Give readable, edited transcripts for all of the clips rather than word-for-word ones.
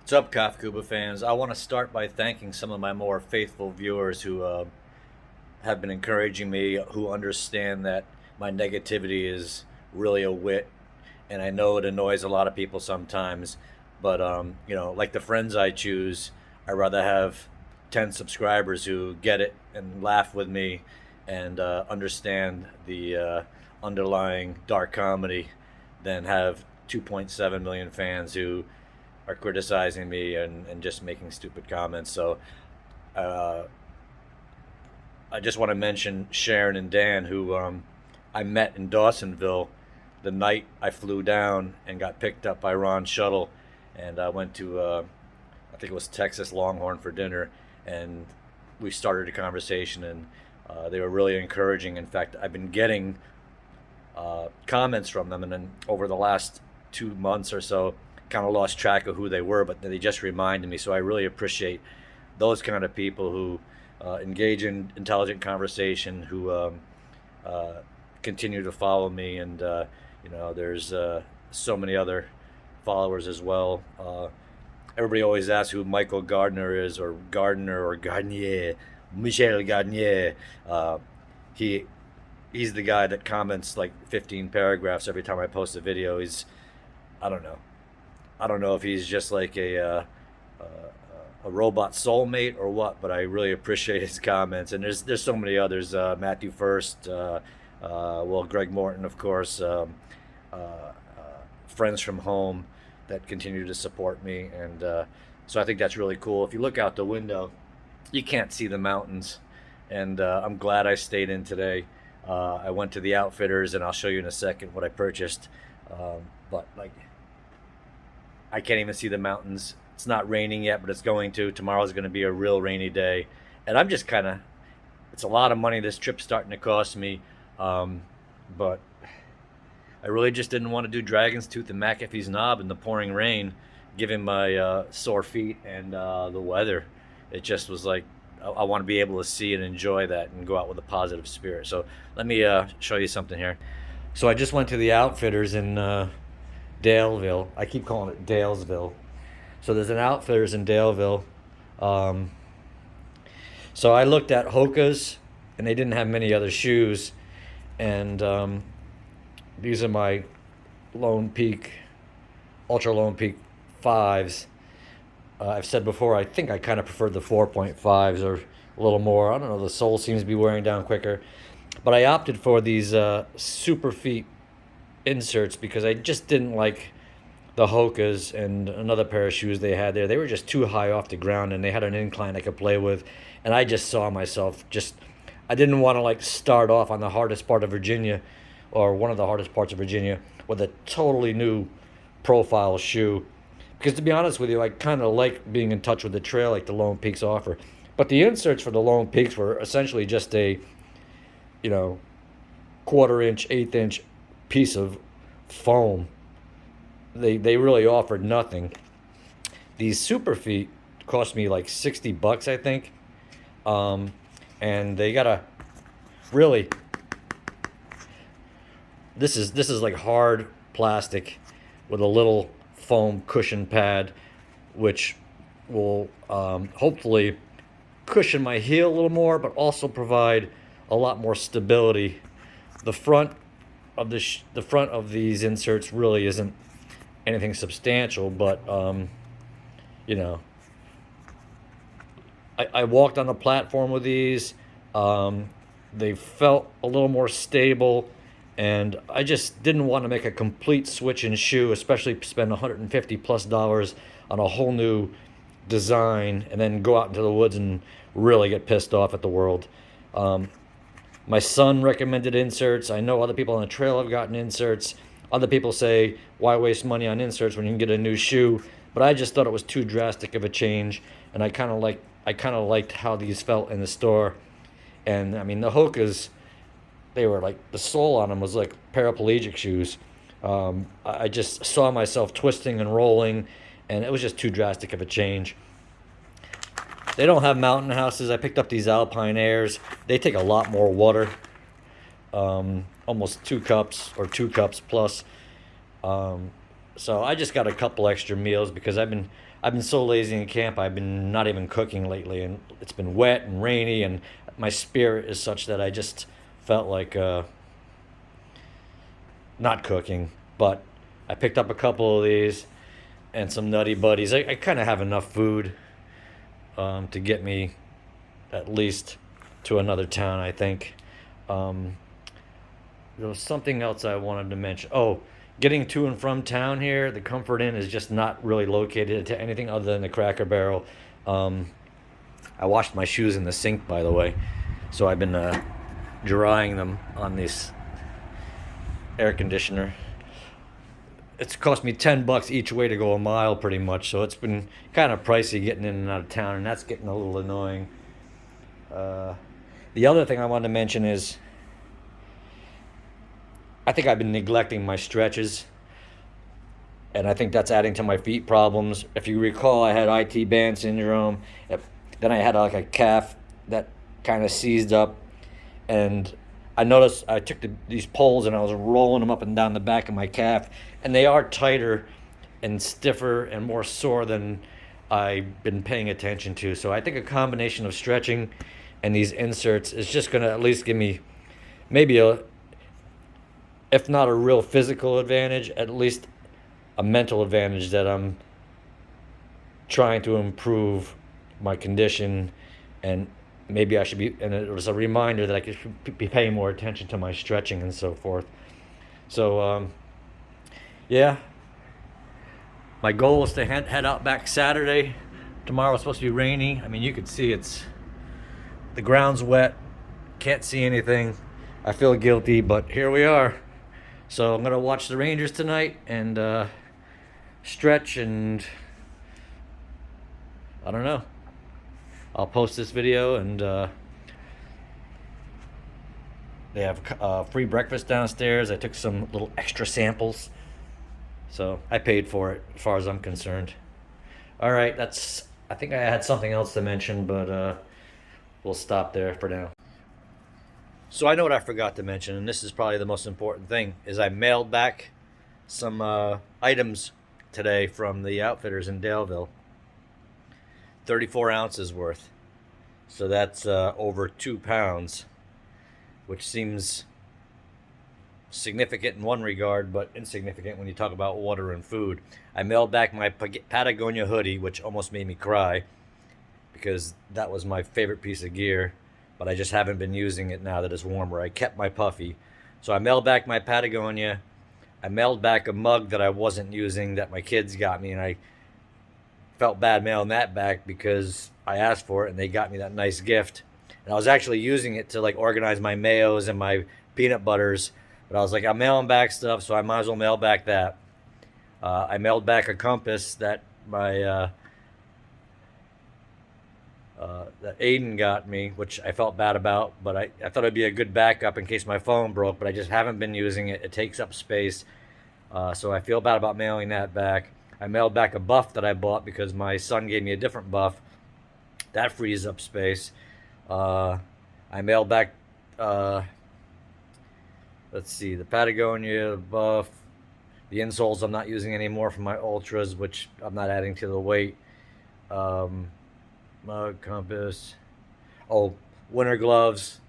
What's up, Kafkuba fans? I want to start by thanking some of my more faithful viewers who have been encouraging me, who understand that my negativity is really a wit, and I know it annoys a lot of people sometimes. But like the friends I choose, I'd rather have 10 subscribers who get it and laugh with me and understand the underlying dark comedy than have 2.7 million fans who are criticizing me and just making stupid comments. So uh, I just want to mention Sharon and Dan, who I met in Dawsonville the night I flew down and got picked up by Ron's shuttle. And I went to, I think it was Texas Longhorn for dinner. And we started a conversation, and they were really encouraging. In fact, I've been getting comments from them. And then over the last 2 months or so, kind of lost track of who they were, but they just reminded me. So I really appreciate those kind of people who engage in intelligent conversation, who continue to follow me, and there's so many other followers as well. Everybody always asks who Michael Gardner is, or Gardner, or Garnier, Michel Garnier. He's the guy that comments like 15 paragraphs every time I post a video. I don't know. I don't know if he's just like a robot soulmate or what, but I really appreciate his comments. And there's so many others. Matthew First, Greg Morton, of course, friends from home that continue to support me, and so I think that's really cool. If you look out the window, you can't see the mountains, and I'm glad I stayed in today. I went to the Outfitters, and I'll show you in a second what I purchased. But like, I can't even see the mountains. It's not raining yet, but it's going to. Tomorrow's going to be a real rainy day. And I'm just kind of, it's a lot of money this trip's starting to cost me. But I really just didn't want to do Dragon's Tooth and McAfee's Knob in the pouring rain, given my sore feet and the weather. It just was like, I want to be able to see and enjoy that and go out with a positive spirit. So let me show you something here. So I just went to the Outfitters in Daleville. I keep calling it Dalesville. So there's an Outfitters in Daleville. So I looked at Hoka's, and they didn't have many other shoes. And these are my Lone Peak, Ultra Lone Peak 5s. I've said before, I think I kind of preferred the 4.5s or a little more. I don't know, the sole seems to be wearing down quicker. But I opted for these Superfeet inserts because I just didn't like the Hoka's and another pair of shoes they had there. They were just too high off the ground, and they had an incline I could play with. And I just saw myself I didn't want to like start off on the hardest part of Virginia, or one of the hardest parts of Virginia, with a totally new profile shoe. Because to be honest with you, I kind of like being in touch with the trail like the Lone Peaks offer. But the inserts for the Lone Peaks were essentially just a, quarter inch, eighth inch piece of foam. They really offered nothing. These Superfeet cost me like $60, I think. And they got a really, this is like hard plastic with a little foam cushion pad, which will hopefully cushion my heel a little more, but also provide a lot more stability. The front of the front of these inserts really isn't anything substantial, but I walked on the platform with these. They felt a little more stable, and I just didn't want to make a complete switch in shoe, especially spend $150+ on a whole new design and then go out into the woods and really get pissed off at the world. My son recommended inserts. I know other people on the trail have gotten inserts. Other people say, why waste money on inserts when you can get a new shoe? But I just thought it was too drastic of a change, and I kind of liked how these felt in the store. And I mean, the Hoka's, they were like, the sole on them was like paraplegic shoes. I just saw myself twisting and rolling, and it was just too drastic of a change. They don't have mountain houses. I picked up these Alpine Airs. They take a lot more water, almost 2 cups or 2 cups plus. So I just got a couple extra meals because I've I've been so lazy in camp. I've been not even cooking lately, and it's been wet and rainy, and my spirit is such that I just felt like not cooking. But I picked up a couple of these and some Nutty Buddies. I kind of have enough food to get me at least to another town, I think. Um, there was something else I wanted to mention. Oh, getting to and from town here, the Comfort Inn is just not really located to anything other than the Cracker Barrel. Um, I washed my shoes in the sink, by the way, so I've been drying them on this air conditioner. It's cost me $10 each way to go a mile, pretty much. So it's been kind of pricey getting in and out of town, and that's getting a little annoying. The other thing I wanted to mention is I think I've been neglecting my stretches, and I think that's adding to my feet problems. If you recall, I had IT band syndrome. Then I had like a calf that kind of seized up, and I noticed I took these poles and I was rolling them up and down the back of my calf, and they are tighter and stiffer and more sore than I've been paying attention to. So I think a combination of stretching and these inserts is just going to at least give me maybe if not a real physical advantage, at least a mental advantage that I'm trying to improve my condition, and maybe I should be, and it was a reminder that I should be paying more attention to my stretching and so forth. So, yeah, my goal is to head out back Saturday. Tomorrow's supposed to be rainy. I mean, you could see the ground's wet, can't see anything. I feel guilty, but here we are. So I'm gonna watch the Rangers tonight and stretch, and I don't know. I'll post this video, and they have free breakfast downstairs. I took some little extra samples, so I paid for it as far as I'm concerned. All right, I think I had something else to mention, but we'll stop there for now. So I know what I forgot to mention, and this is probably the most important thing, is I mailed back some items today from the outfitters in Daleville. 34 ounces worth. So that's over 2 pounds, which seems significant in one regard, but insignificant when you talk about water and food. I mailed back my Patagonia hoodie, which almost made me cry because that was my favorite piece of gear, but I just haven't been using it now that it's warmer. I kept my puffy. So I mailed back my Patagonia. I mailed back a mug that I wasn't using that my kids got me, and I felt bad mailing that back because I asked for it and they got me that nice gift. And I was actually using it to like organize my mayos and my peanut butters, but I was like, I'm mailing back stuff, so I might as well mail back that. I mailed back a compass that that Aiden got me, which I felt bad about, but I thought it'd be a good backup in case my phone broke, but I just haven't been using it. It takes up space, so I feel bad about mailing that back. I mailed back a buff that I bought because my son gave me a different buff. That frees up space. I mailed back, let's see, the Patagonia buff, the insoles I'm not using anymore for my Ultras, which I'm not adding to the weight. Mug, compass, winter gloves,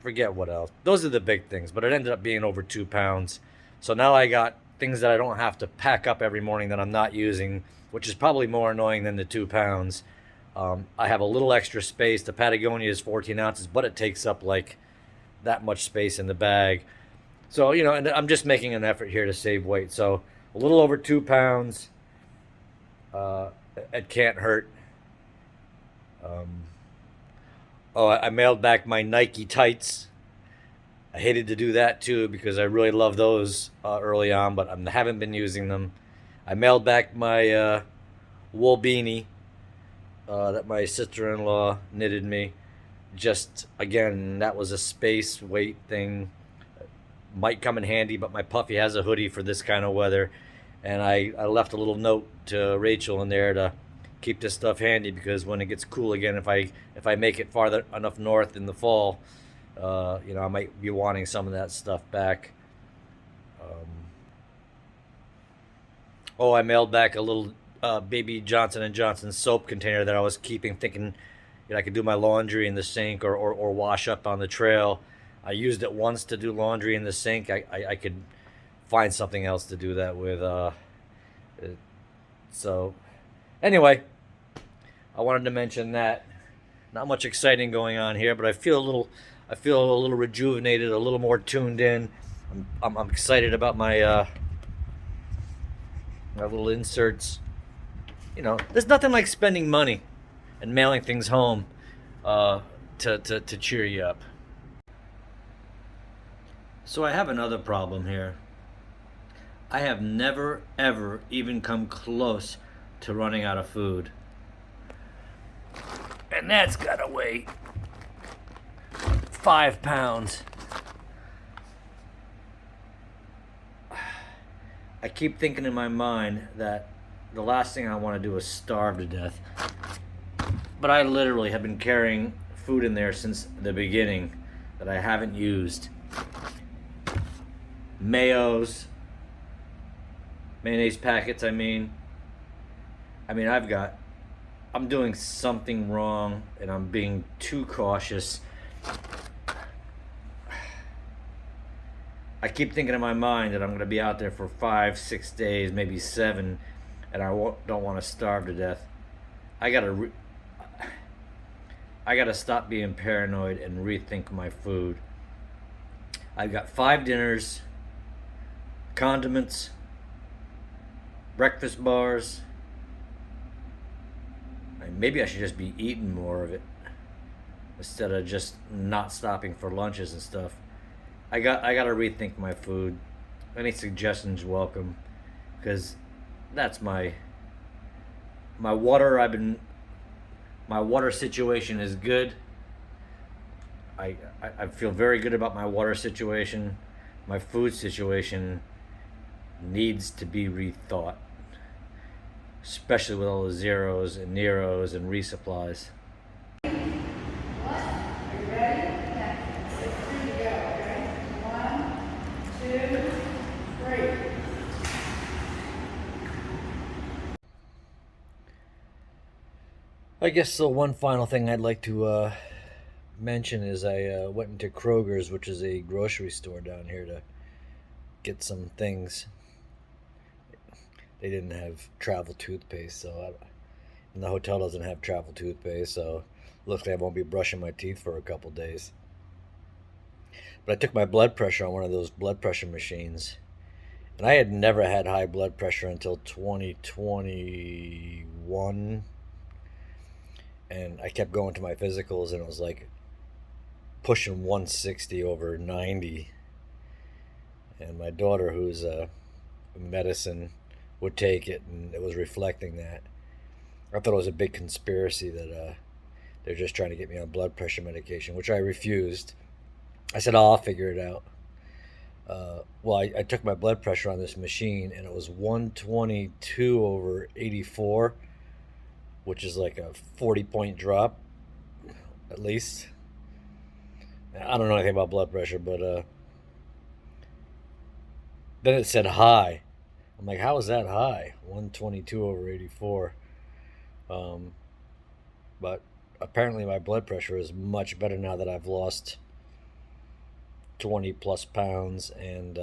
forget what else. Those are the big things, but it ended up being over 2 pounds. So now I got things that I don't have to pack up every morning that I'm not using, which is probably more annoying than the 2 pounds. I have a little extra space. The Patagonia is 14 ounces, but it takes up like that much space in the bag. So, you know, and I'm just making an effort here to save weight. So a little over 2 pounds. It can't hurt. I mailed back my Nike tights. I hated to do that too because I really love those early on, but I haven't been using them. I mailed back my wool beanie that my sister-in-law knitted me. Just, again, that was a space weight thing. Might come in handy, but my puffy has a hoodie for this kind of weather. And I left a little note to Rachel in there to keep this stuff handy because when it gets cool again, if I make it farther enough north in the fall, I might be wanting some of that stuff back. Oh, I mailed back a little baby Johnson and Johnson soap container that I was keeping, thinking I could do my laundry in the sink or wash up on the trail. I used it once to do laundry in the sink. I could find something else to do that with. So, anyway, I wanted to mention that. Not much exciting going on here, but I feel a little rejuvenated, a little more tuned in. I'm excited about my my little inserts. There's nothing like spending money and mailing things home to cheer you up. So I have another problem here. I have never, ever even come close to running out of food. And that's gotta weigh 5 pounds. I keep thinking in my mind that the last thing I want to do is starve to death. But I literally have been carrying food in there since the beginning that I haven't used. Mayonnaise packets, I'm doing something wrong and I'm being too cautious. I keep thinking in my mind that I'm going to be out there for 5, 6 days, maybe 7, and don't want to starve to death. I gotta stop being paranoid and rethink my food. I've got 5 dinners, condiments, breakfast bars. Maybe I should just be eating more of it instead of just not stopping for lunches and stuff. I got to rethink my food. Any suggestions welcome, because that's my water. My water situation is good. I feel very good about my water situation. My food situation needs to be rethought, especially with all the zeros and Neros and resupplies. I guess the one final thing I'd like to mention is I went into Kroger's, which is a grocery store down here, to get some things. They didn't have travel toothpaste, and the hotel doesn't have travel toothpaste, so looks like I won't be brushing my teeth for a couple days. But I took my blood pressure on one of those blood pressure machines, and I had never had high blood pressure until 2021. And I kept going to my physicals, and it was like pushing 160 over 90. And my daughter, who's a medicine, would take it, and it was reflecting that. I thought it was a big conspiracy that they're just trying to get me on blood pressure medication, which I refused. I said, oh, I'll figure it out. I took my blood pressure on this machine, and it was 122 over 84, which is like a 40-point drop, at least. I don't know anything about blood pressure, but then it said high. I'm like, how is that high? 122 over 84. But apparently my blood pressure is much better now that I've lost 20 plus pounds and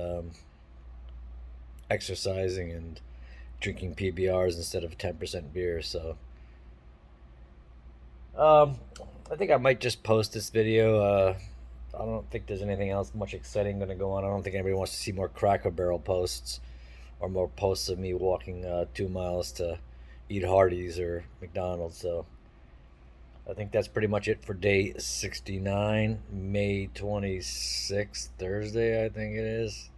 exercising and drinking PBRs instead of 10% beer. So I think I might just post this video. I don't think there's anything else much exciting going to go on. I don't think anybody wants to see more Cracker Barrel posts or more posts of me walking 2 miles to eat Hardee's or McDonald's. So I think that's pretty much it for day 69, May 26th, Thursday, I think it is.